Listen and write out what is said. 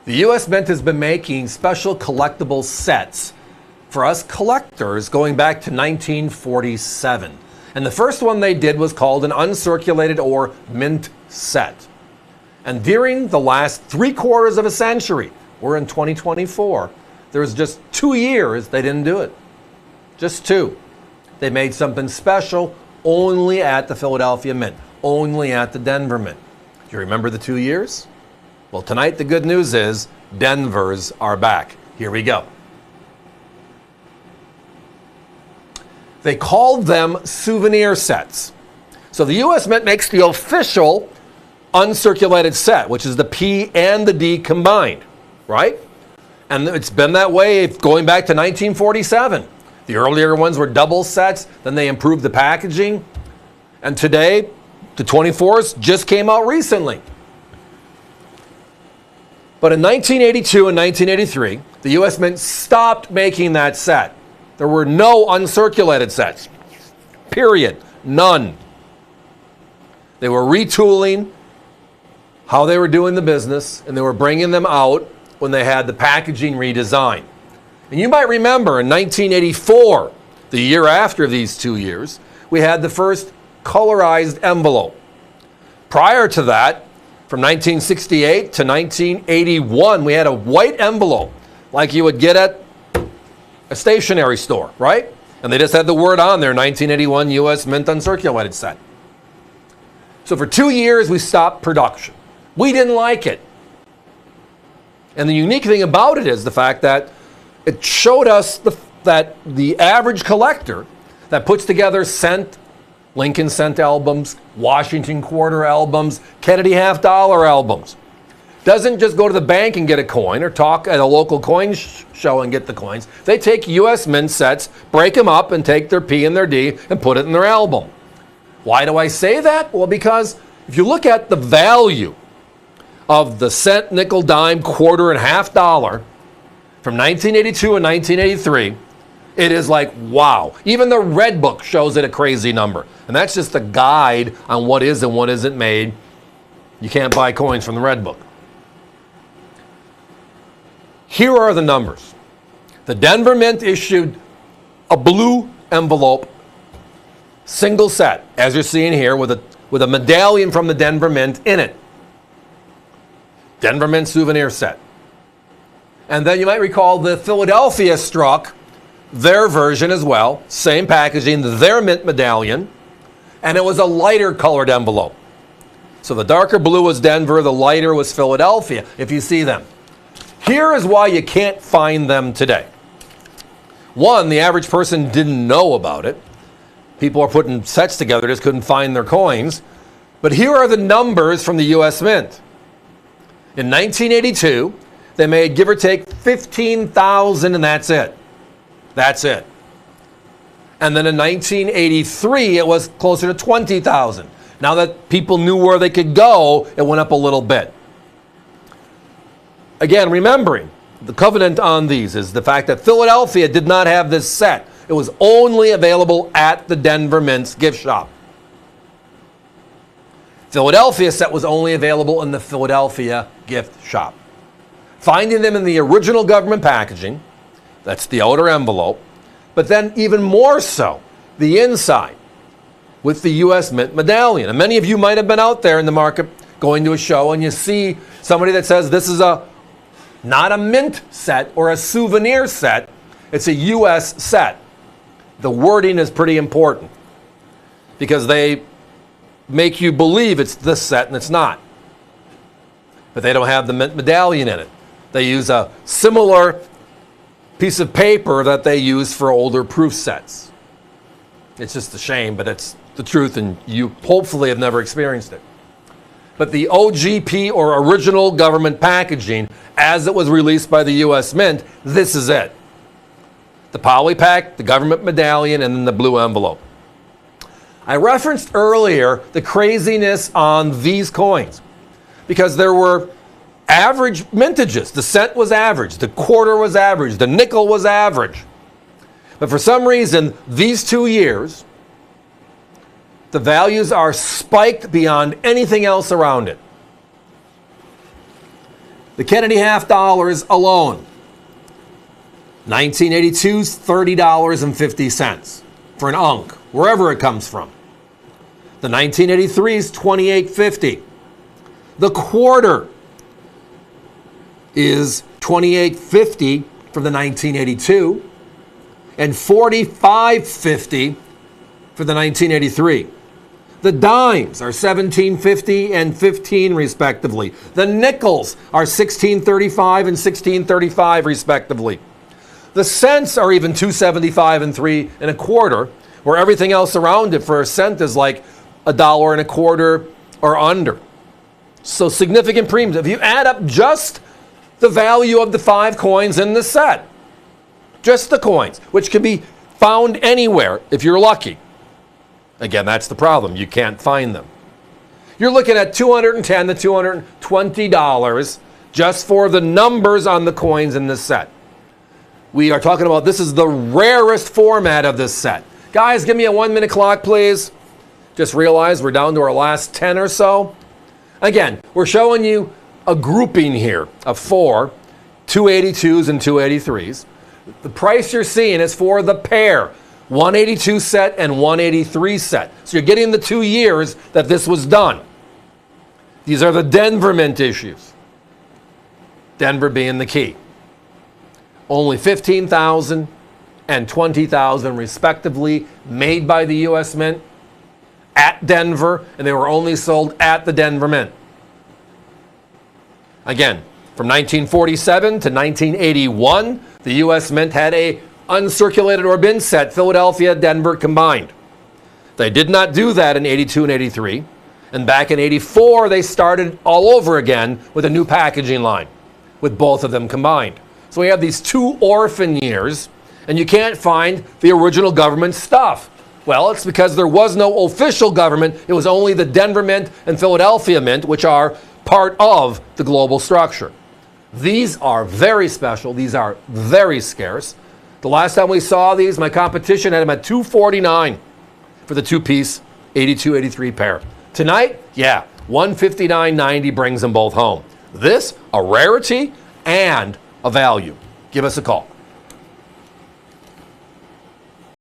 The U.S. Mint has been making special collectible sets for us collectors going back to 1947. And the first one they did was called an uncirculated or mint set. And during the last 3/4 of a century, we're in 2024, there was just 2 years they didn't do it. Just 2. They made something special only at the Philadelphia Mint, only at the Denver Mint. Do you remember the 2 years? Well, tonight the good news is Denver's are back. Here we go. They called them souvenir sets. So the U.S. Mint makes the official uncirculated set, which is the P and the D combined, right? And it's been that way going back to 1947. The earlier ones were double sets, then they improved the packaging. And today, the 24s just came out recently. But in 1982 and 1983, the U.S. Mint stopped making that set. There were no uncirculated sets. Period. None. They were retooling how they were doing the business, and they were bringing them out when they had the packaging redesigned. And you might remember in 1984, the year after these 2 years, we had the first colorized envelope. Prior to that, from 1968 to 1981, we had a white envelope like you would get at a stationery store, right? And they just had the word on there, 1981 U.S. Mint uncirculated set. So for 2 years, we stopped production. We didn't like it. And the unique thing about it is the fact that it showed us that the average collector that puts together cent, Lincoln cent albums, Washington quarter albums, Kennedy half-dollar albums, doesn't just go to the bank and get a coin or talk at a local coin show and get the coins. They take U.S. Mint sets, break them up, and take their P and their D and put it in their album. Why do I say that? Well, because if you look at the value of the cent, nickel, dime, quarter, and half-dollar from 1982 and 1983, it is like, wow. Even the Red Book shows it a crazy number. And that's just a guide on what is and what isn't made. You can't buy coins from the Red Book. Here are the numbers. The Denver Mint issued a blue envelope, single set, as you're seeing here, with a medallion from the Denver Mint in it. Denver Mint souvenir set. And then you might recall the Philadelphia struck their version as well, same packaging, their mint medallion, and it was a lighter colored envelope. So the darker blue was Denver, the lighter was Philadelphia, if you see them. Here is why you can't find them today. One, the average person didn't know about it. People are putting sets together, just couldn't find their coins. But here are the numbers from the U.S. Mint. In 1982, they made, give or take, 15,000, and that's it. That's it. And then in 1983, it was closer to 20,000. Now that people knew where they could go, it went up a little bit. Again, remembering, the covenant on these is the fact that Philadelphia did not have this set. It was only available at the Denver Mint's gift shop. Philadelphia set was only available in the Philadelphia gift shop. Finding them in the original government packaging, that's the outer envelope, but then even more so, the inside with the U.S. Mint medallion. And many of you might have been out there in the market going to a show and you see somebody that says this is not a mint set or a souvenir set, it's a U.S. set. The wording is pretty important because they make you believe it's this set and it's not. But they don't have the mint medallion in it. They use a similar piece of paper that they use for older proof sets. It's just a shame, but it's the truth, and you hopefully have never experienced it. But the OGP, or original government packaging, as it was released by the U.S. Mint, this is it. The polypack, the government medallion, and then the blue envelope. I referenced earlier the craziness on these coins because there were average mintages. The cent was average, the quarter was average, the nickel was average. But for some reason, these 2 years, the values are spiked beyond anything else around it. The Kennedy half dollars alone, 1982's $30.50 for an unk, wherever it comes from. The 1983's $28.50. The quarter is $28.50 for the 1982 and $45.50 for the 1983. The dimes are $17.50 and $15 respectively. The nickels are $16.35 and $16.35 respectively. The cents are even $2.75 and $3.25, where everything else around it for a cent is like $1.25 or under. So significant premiums. If you add up just the value of the 5 coins in the set, just the coins, which can be found anywhere if you're lucky. Again, that's the problem. You can't find them. You're looking at $210 to $220 just for the numbers on the coins in this set. We are talking about, this is the rarest format of this set. Guys, give me a 1-minute clock, please. Just realize we're down to our last 10 or so. Again, we're showing you a grouping here of 4 282s and 283s. The price you're seeing is for the pair, 182 set and 183 set. So you're getting the 2 years that this was done. These are the Denver mint issues. Denver being the key. Only 15,000 and 20,000 respectively made by the U.S. Mint at Denver, and they were only sold at the Denver Mint. Again, from 1947 to 1981, the U.S. Mint had a uncirculated or bin set, Philadelphia, Denver combined. They did not do that in 82 and 83. And back in 84, they started all over again with a new packaging line with both of them combined. So we have these 2 orphan years, and you can't find the original government stuff. Well, it's because there was no official government. It was only the Denver Mint and Philadelphia Mint, which are part of the global structure. These are very special. These are very scarce. The last time we saw these, my competition had them at $249 for the 2-piece 82-83 pair. Tonight, yeah, $159.90 brings them both home. This, a rarity and a value. Give us a call.